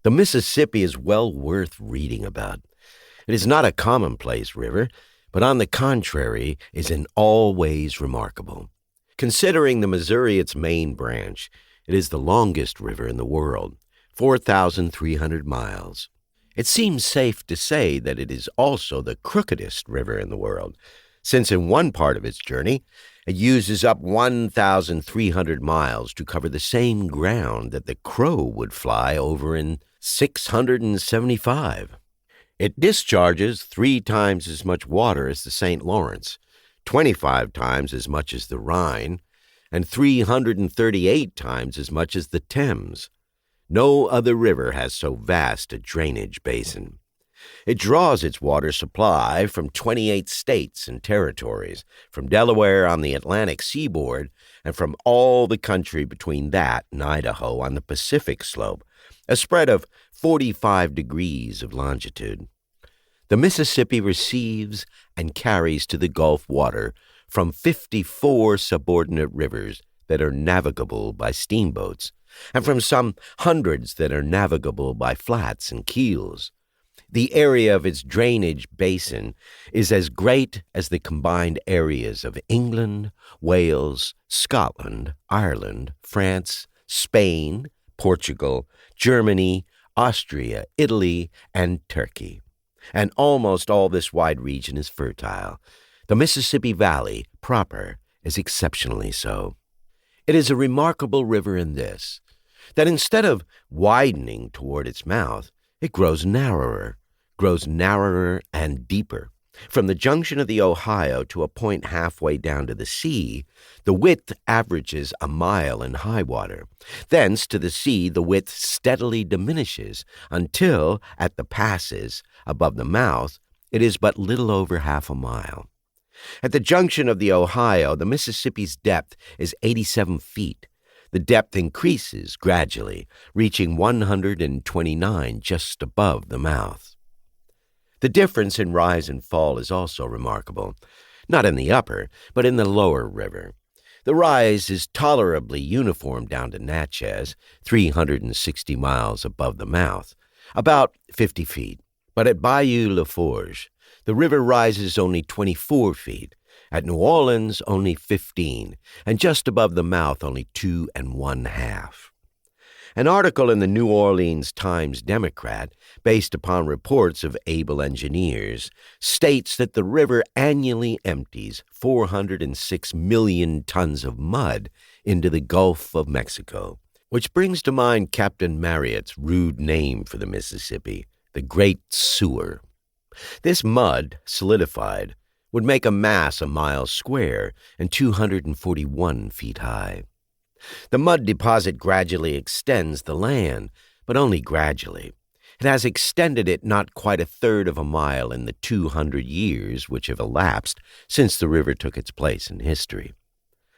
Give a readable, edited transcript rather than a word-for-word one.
The Mississippi is well worth reading about. It is not a commonplace river, but on the contrary is in all ways remarkable. Considering the Missouri its main branch, it is the longest river in the world, 4,300 miles. It seems safe to say that it is also the crookedest river in the world, since in one part of its journey, it uses up 1,300 miles to cover the same ground that the crow would fly over in 675. It discharges 3 times as much water as the St. Lawrence, 25 times as much as the Rhine, and 338 times as much as the Thames. No other river has so vast a drainage basin. It draws its water supply from 28 states and territories, from Delaware on the Atlantic seaboard, and from all the country between that and Idaho on the Pacific slope, a spread of 45 degrees of longitude. The Mississippi receives and carries to the Gulf water from 54 subordinate rivers that are navigable by steamboats, and from some hundreds that are navigable by flats and keels. The area of its drainage basin is as great as the combined areas of England, Wales, Scotland, Ireland, France, Spain, Portugal, Germany, Austria, Italy, and Turkey. And almost all this wide region is fertile. The Mississippi Valley proper is exceptionally so. It is a remarkable river in this, that instead of widening toward its mouth, it grows narrower and deeper. From the junction of the Ohio to a point halfway down to the sea, the width averages a mile in high water. Thence to the sea, the width steadily diminishes until, at the passes above the mouth, it is but little over half a mile. At the junction of the Ohio, the Mississippi's depth is 87 feet. The depth increases gradually, reaching 129 just above the mouth. The difference in rise and fall is also remarkable, not in the upper, but in the lower river. The rise is tolerably uniform down to Natchez, 360 miles above the mouth, about 50 feet. But at Bayou Laforge, the river rises only 24 feet, at New Orleans only 15, and just above the mouth only 2 1/2. An article in the New Orleans Times-Democrat, based upon reports of able engineers, states that the river annually empties 406 million tons of mud into the Gulf of Mexico, which brings to mind Captain Marryat's rude name for the Mississippi, the Great Sewer. This mud, solidified, would make a mass a mile square and 241 feet high. The mud deposit gradually extends the land, but only gradually. It has extended it not quite a third of a mile in the 200 years which have elapsed since the river took its place in history.